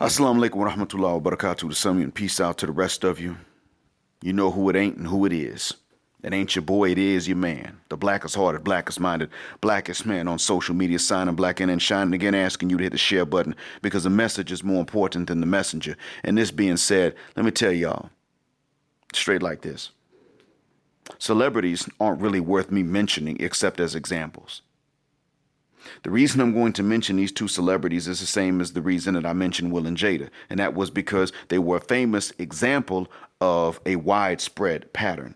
Assalamu alaikum wa rahmatullahi wa barakatuh to some of you, and peace out to the rest of you. You know who it ain't and who it is. It ain't your boy, it is your man. The blackest hearted, blackest minded, blackest man on social media, signing black and shining again, asking you to hit the share button because the message is more important than the messenger. And this being said, let me tell y'all, straight like this. Celebrities aren't really worth me mentioning except as examples. The reason I'm going to mention these two celebrities is the same as the reason that I mentioned Will and Jada, and that was because they were a famous example of a widespread pattern.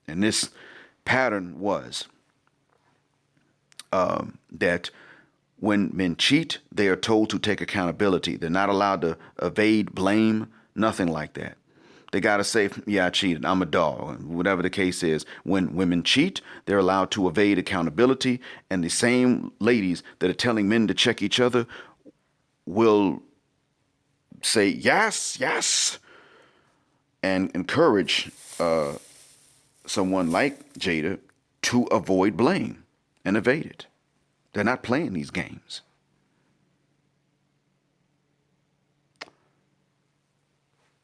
And this pattern was that when men cheat, they are told to take accountability. They're not allowed to evade blame, nothing like that. They got to say, yeah, I cheated, I'm a dog, whatever the case is. When women cheat, they're allowed to evade accountability. And the same ladies that are telling men to check each other will say, yes, yes, and encourage someone like Jada to avoid blame and evade it. They're not playing these games.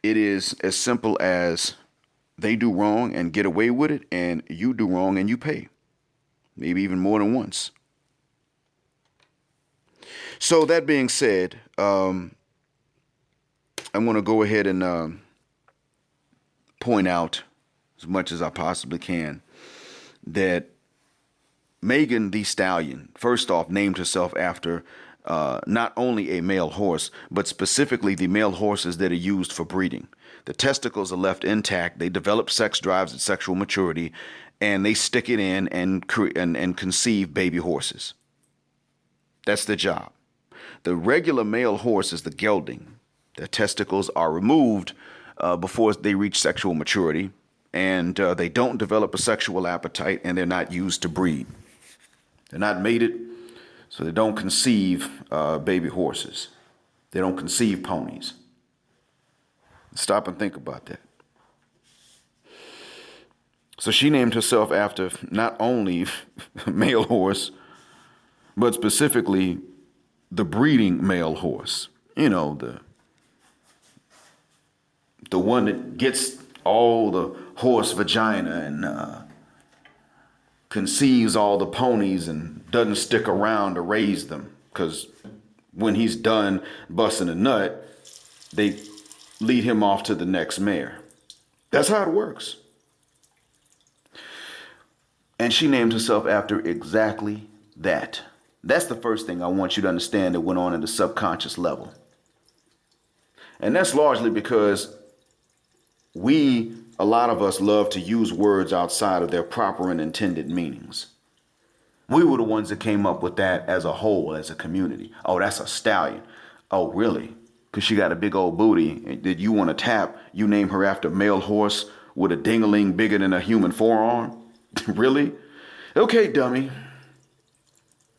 It is as simple as they do wrong and get away with it, and you do wrong and you pay. Maybe even more than once. So that being said, I'm going to go ahead and point out as much as I possibly can that Megan Thee Stallion, first off, named herself after not only a male horse, but specifically the male horses that are used for breeding. The testicles are left intact. They develop sex drives at sexual maturity, and they stick it in and conceive baby horses. That's their job. The regular male horse is the gelding. Their testicles are removed before they reach sexual maturity, and they don't develop a sexual appetite, and they're not used to breed. They're not mated, so they don't conceive baby horses. They don't conceive ponies. Stop and think about that. So she named herself after not only a male horse, but specifically the breeding male horse. You know, the one that gets all the horse vagina and conceives all the ponies and doesn't stick around to raise them, because when he's done busting a nut, they lead him off to the next mare. That's how it works. And she named herself after exactly that. That's the first thing I want you to understand that went on at the subconscious level. And that's largely because a lot of us love to use words outside of their proper and intended meanings. We were the ones that came up with that as a whole, as a community. Oh, that's a stallion. Oh, really? Because she got a big old booty that you want to tap. You name her after a male horse with a ding-a-ling bigger than a human forearm? Really? Okay, dummy.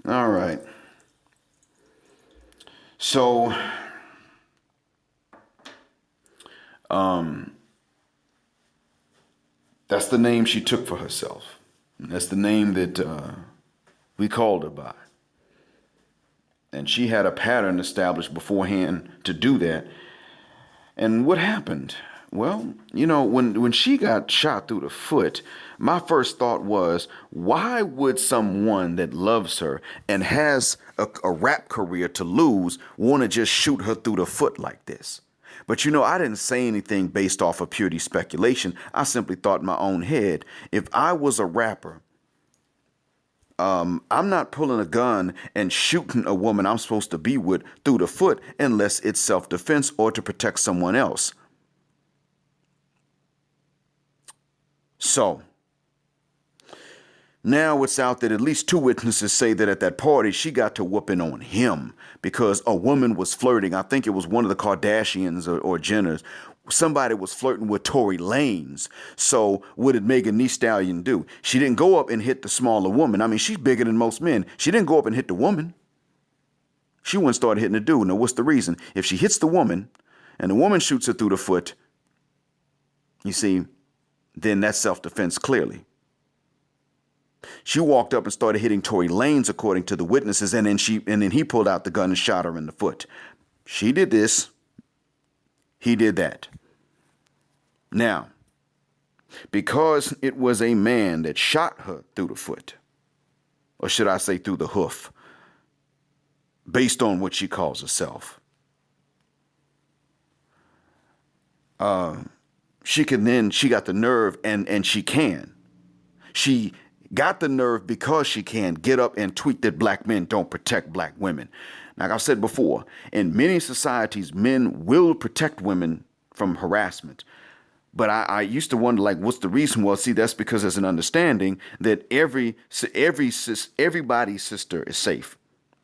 All right. So, that's the name she took for herself. And that's the name that we called her by. And she had a pattern established beforehand to do that. And what happened? Well, you know, when she got shot through the foot, my first thought was, why would someone that loves her and has a rap career to lose want to just shoot her through the foot like this? But you know, I didn't say anything based off of purely speculation. I simply thought in my own head, if I was a rapper, I'm not pulling a gun and shooting a woman I'm supposed to be with through the foot unless it's self-defense or to protect someone else. So now it's out that at least two witnesses say that at that party she got to whooping on him because a woman was flirting. I think it was one of the Kardashians or Jenners. Somebody was flirting with Tory Lanez. So what did Megan Thee Stallion do? She didn't go up and hit the smaller woman. I mean, she's bigger than most men. She didn't go up and hit the woman. She went and started hitting the dude. Now, what's the reason? If she hits the woman and the woman shoots her through the foot, you see, then that's self-defense clearly. She walked up and started hitting Tory Lanez, according to the witnesses, and then he pulled out the gun and shot her in the foot. She did this. He did that. Now, because it was a man that shot her through the foot, or should I say through the hoof, based on what she calls herself, she got the nerve, and she got the nerve because she can get up and tweet that black men don't protect black women. Like I've said before, in many societies, men will protect women from harassment. But I used to wonder, like, what's the reason? Well, see, that's because there's an understanding that everybody's sister is safe.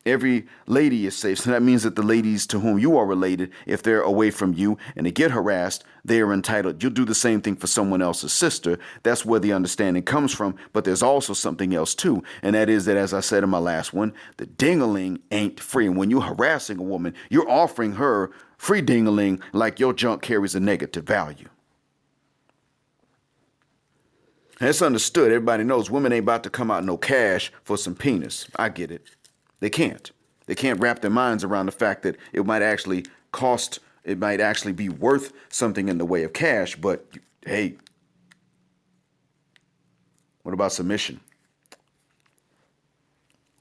Every lady is safe. So that means that the ladies to whom you are related, if they're away from you and they get harassed, they are entitled. You'll do the same thing for someone else's sister. That's where the understanding comes from. But there's also something else, too. And that is that, as I said in my last one, the ding-a-ling ain't free. And when you're harassing a woman, you're offering her free ding-a-ling like your junk carries a negative value. It's understood. Everybody knows women ain't about to come out no cash for some penis. I get it. They can't. They can't wrap their minds around the fact that it might actually be worth something in the way of cash. But hey, what about submission?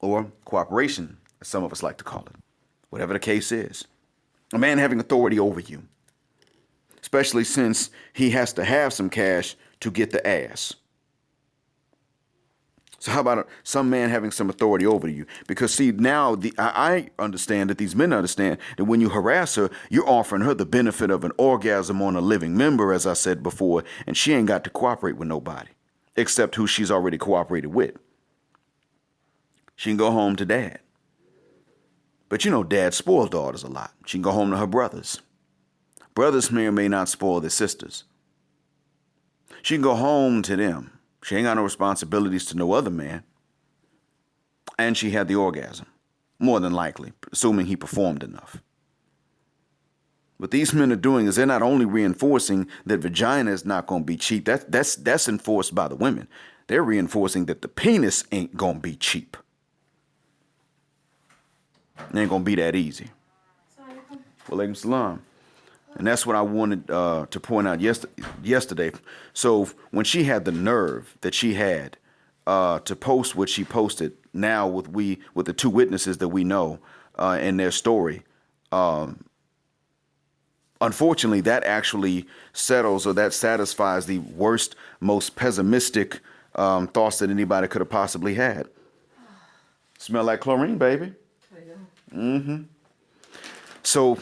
Or cooperation, as some of us like to call it. Whatever the case is. A man having authority over you. Especially since he has to have some cash to get the ass. So how about some man having some authority over you? Because see, now I understand that these men understand that when you harass her, you're offering her the benefit of an orgasm on a living member, as I said before, and she ain't got to cooperate with nobody except who she's already cooperated with. She can go home to dad. But you know, dad spoils daughters a lot. She can go home to her brothers. Brothers may or may not spoil their sisters. She can go home to them. She ain't got no responsibilities to no other man. And she had the orgasm, more than likely, assuming he performed enough. What these men are doing is they're not only reinforcing that vagina is not going to be cheap. That's enforced by the women. They're reinforcing that the penis ain't going to be cheap. It ain't going to be that easy. Walaikum salam. And that's what I wanted to point out yesterday. So when she had the nerve that she had to post what she posted, now with the two witnesses that we know and their story, unfortunately, that actually settles or that satisfies the worst, most pessimistic thoughts that anybody could have possibly had. Smell like chlorine, baby. Mm-hmm. So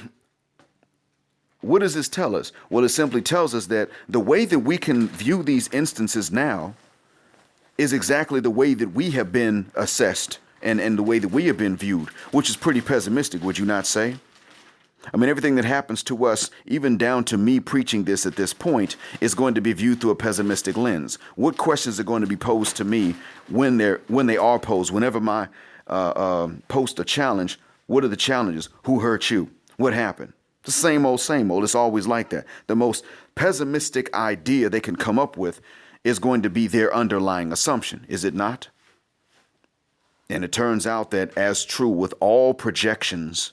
what does this tell us? Well, it simply tells us that the way that we can view these instances now is exactly the way that we have been assessed and the way that we have been viewed, which is pretty pessimistic, would you not say? I mean, everything that happens to us, even down to me preaching this at this point, is going to be viewed through a pessimistic lens. What questions are going to be posed to me when they are posed? Whenever my post a challenge, what are the challenges? Who hurt you? What happened? The same old, same old. It's always like that. The most pessimistic idea they can come up with is going to be their underlying assumption, is it not? And it turns out that, as true with all projections,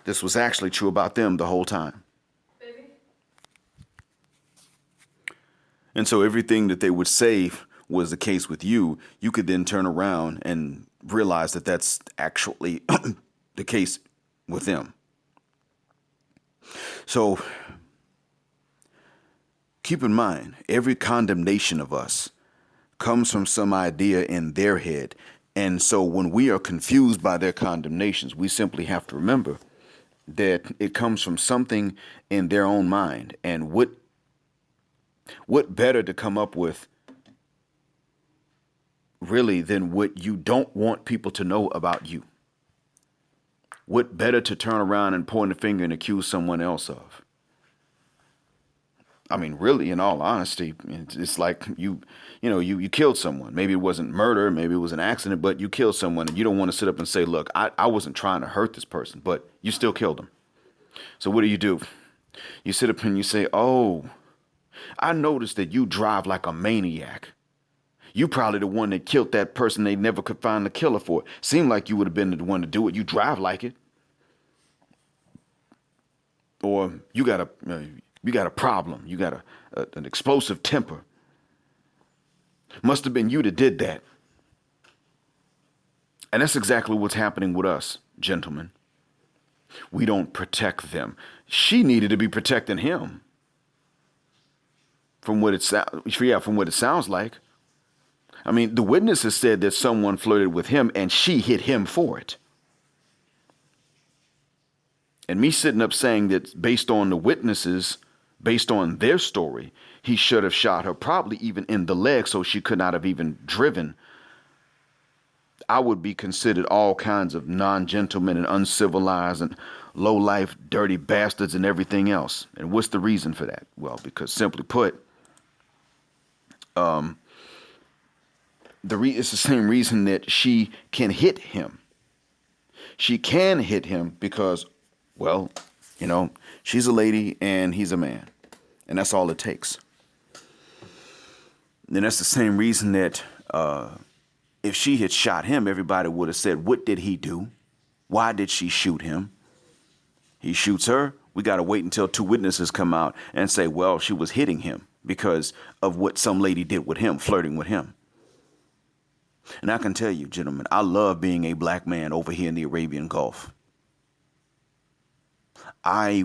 this was actually true about them the whole time. Baby. And so everything that they would say was the case with you, you could then turn around and realize that that's actually the case with them. So keep in mind, every condemnation of us comes from some idea in their head. And so when we are confused by their condemnations, we simply have to remember that it comes from something in their own mind. And what better to come up with really than what you don't want people to know about you? What better to turn around and point a finger and accuse someone else of? I mean, really, in all honesty, it's like you killed someone. Maybe it wasn't murder, maybe it was an accident, but you killed someone, and you don't want to sit up and say, look, I wasn't trying to hurt this person, but you still killed him. So what do? You sit up and you say, oh, I noticed that you drive like a maniac. You probably the one that killed that person they never could find the killer for. Seemed like you would have been the one to do it. You drive like it. or you got a problem, you got an explosive temper. Must have been you that did that. And that's exactly what's happening with us, gentlemen. We don't protect them. She needed to be protecting him. From what it sounds like. I mean, the witnesses said that someone flirted with him and she hit him for it. And me sitting up saying that based on the witnesses, based on their story, he should have shot her probably even in the leg so she could not have even driven. I would be considered all kinds of non-gentlemen and uncivilized and low-life, dirty bastards and everything else. And what's the reason for that? Well, because simply put, it's the same reason that she can hit him. She can hit him because, well, she's a lady and he's a man. And that's all it takes. And that's the same reason that if she had shot him, everybody would have said, what did he do? Why did she shoot him? He shoots her. We got to wait until two witnesses come out and say, well, she was hitting him because of what some lady did with him, flirting with him. And I can tell you, gentlemen, I love being a black man over here in the Arabian Gulf. At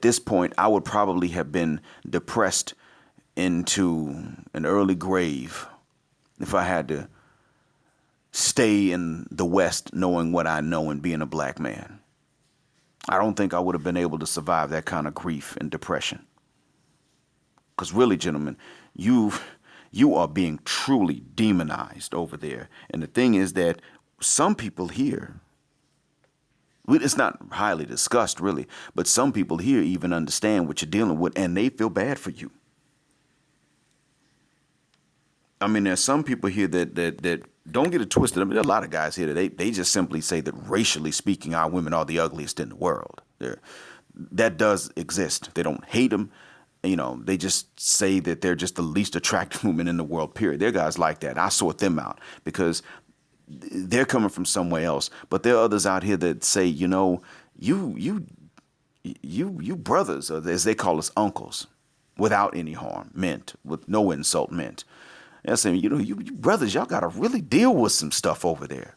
this point, I would probably have been depressed into an early grave if I had to stay in the West knowing what I know and being a black man. I don't think I would have been able to survive that kind of grief and depression. Because really, gentlemen, you are being truly demonized over there. And the thing is that some people here, it's not highly discussed really, but some people here even understand what you're dealing with and they feel bad for you. I mean, there's some people here that don't get it twisted. I mean, there are a lot of guys here that they just simply say that racially speaking, our women are the ugliest in the world. That does exist. They don't hate them. They just say that they're just the least attractive women in the world, period. There are guys like that. I sort them out because they're coming from somewhere else. But there are others out here that say, you brothers, or as they call us, uncles, without any harm meant, with no insult meant. They're saying, you brothers, y'all got to really deal with some stuff over there.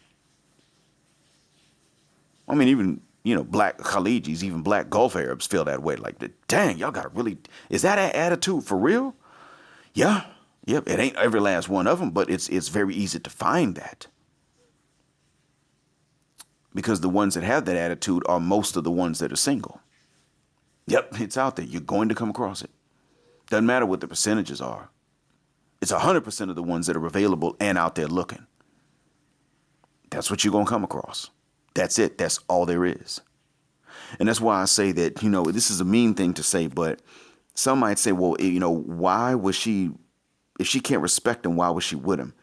I mean, even, black Khalijis, even black Gulf Arabs feel that way. Like, dang, y'all got to really, is that an attitude for real? Yeah. Yep. It ain't every last one of them, but it's very easy to find that. Because the ones that have that attitude are most of the ones that are single. Yep, it's out there. You're going to come across it. Doesn't matter what the percentages are. It's 100% of the ones that are available and out there looking. That's what you're going to come across. That's it. That's all there is. And that's why I say that, this is a mean thing to say, but some might say, well, why was she, if she can't respect him, why was she with him?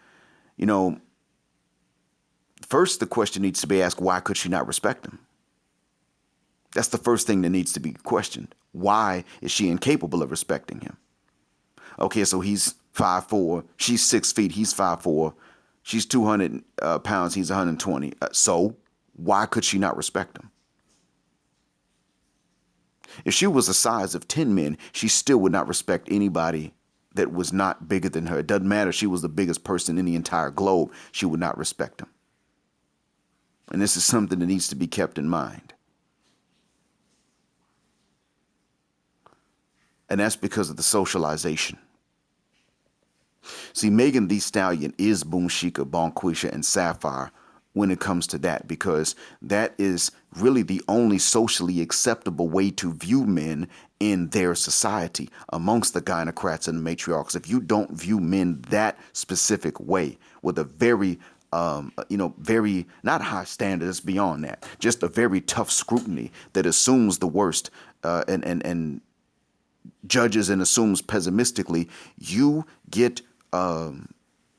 First, the question needs to be asked, why could she not respect him? That's the first thing that needs to be questioned. Why is she incapable of respecting him? Okay, so he's 5'4", she's 6 feet, he's 5'4", she's 200 pounds, he's 120. So why could she not respect him? If she was the size of 10 men, she still would not respect anybody that was not bigger than her. It doesn't matter if she was the biggest person in the entire globe, she would not respect him. And this is something that needs to be kept in mind. And that's because of the socialization. See, Megan Thee Stallion is Boom Shika, Bonquisha, and Sapphire when it comes to that, because that is really the only socially acceptable way to view men in their society amongst the gynocrats and the matriarchs. If you don't view men that specific way with a very very not high standards beyond that, just a very tough scrutiny that assumes the worst and judges and assumes pessimistically, you get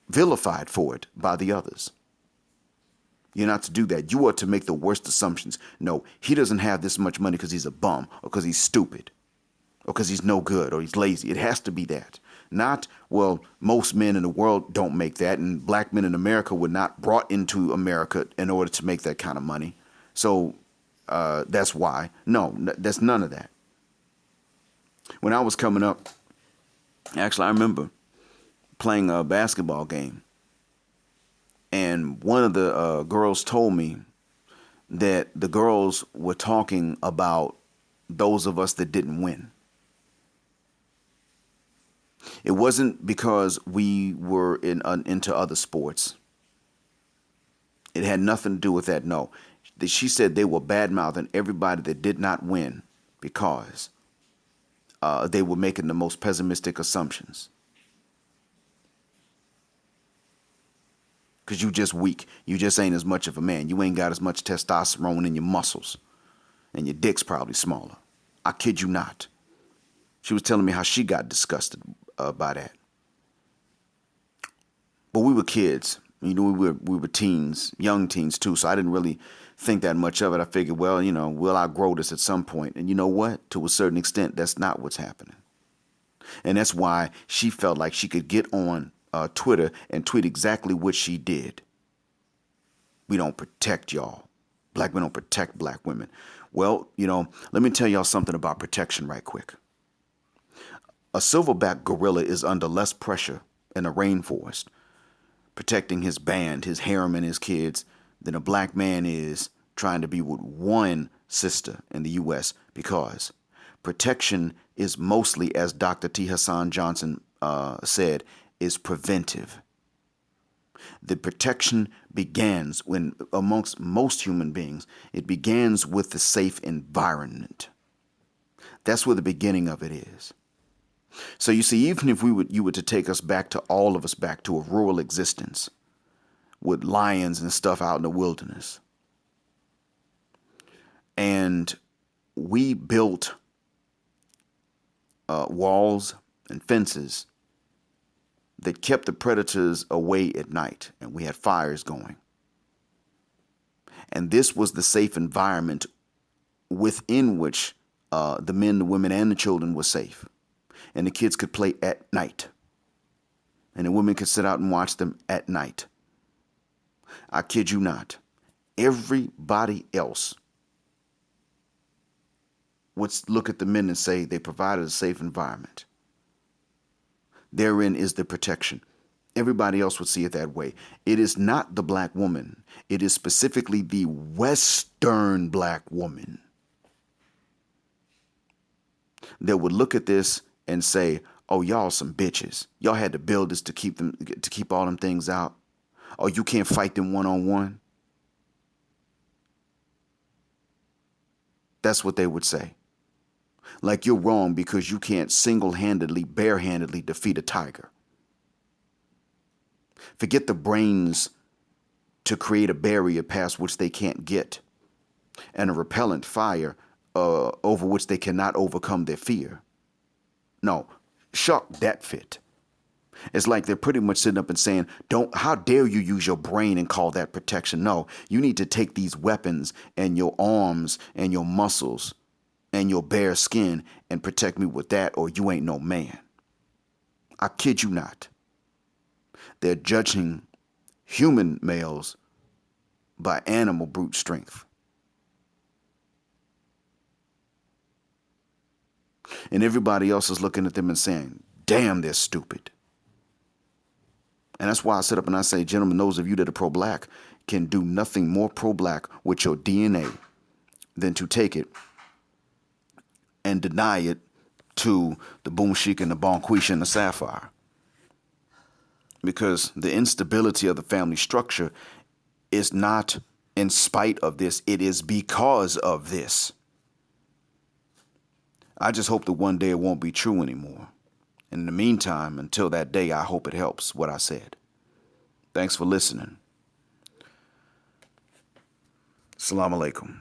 vilified for it by the others. You're not to do that. You are to make the worst assumptions. No, he doesn't have this much money because he's a bum or because he's stupid or because he's no good or he's lazy. It has to be that. Not, well, most men in the world don't make that, and black men in America were not brought into America in order to make that kind of money. So That's why. No, that's none of that. When I was coming up, actually, I remember playing a basketball game, and one of the girls told me that the girls were talking about those of us that didn't win. It wasn't because we were into other sports. It had nothing to do with that. No, she said they were bad mouthing everybody that did not win because they were making the most pessimistic assumptions. Because you just weak. You just ain't as much of a man. You ain't got as much testosterone in your muscles. And your dick's probably smaller. I kid you not. She was telling me how she got disgusted by that. But we were kids. You know, we were teens, young teens too. So I didn't really think that much of it. I figured, well, you know, we'll outgrow this at some point. And you know what? To a certain extent, that's not what's happening. And that's why she felt like she could get on Twitter and tweet exactly what she did. We don't protect y'all. Black men don't protect black women. Well, you know, let me tell y'all something about protection right quick. A silverback gorilla is under less pressure in a rainforest, protecting his band, his harem, and his kids than a black man is trying to be with one sister in the U.S. because protection is mostly, as Dr. T. Hassan Johnson said, is preventive. The protection begins when, amongst most human beings, it begins with the safe environment. That's where the beginning of it is. So you see, even if you were to take us back to all of us back to a rural existence with lions and stuff out in the wilderness, and we built walls and fences that kept the predators away at night, and we had fires going. And this was the safe environment within which the men, the women, and the children were safe. And the kids could play at night. And the women could sit out and watch them at night. I kid you not. Everybody else would look at the men and say they provided a safe environment. Therein is the protection. Everybody else would see it that way. It is not the black woman. It is specifically the Western black woman that would look at this and say, oh, y'all some bitches. Y'all had to build this to keep all them things out. Oh, you can't fight them one-on-one. That's what they would say. Like you're wrong because you can't single-handedly, barehandedly defeat a tiger. Forget the brains to create a barrier past which they can't get and a repellent fire over which they cannot overcome their fear. No, shuck that fit. It's like they're pretty much sitting up and saying, how dare you use your brain and call that protection? No, you need to take these weapons and your arms and your muscles and your bare skin and protect me with that, or you ain't no man. I kid you not. They're judging human males by animal brute strength. And everybody else is looking at them and saying, damn, they're stupid. And that's why I sit up and I say, gentlemen, those of you that are pro-black can do nothing more pro-black with your DNA than to take it and deny it to the Boom Chic and the Bonquisha and the Sapphire. Because the instability of the family structure is not in spite of this. It is because of this. I just hope that one day it won't be true anymore. In the meantime, until that day, I hope it helps what I said. Thanks for listening. Assalamu alaikum.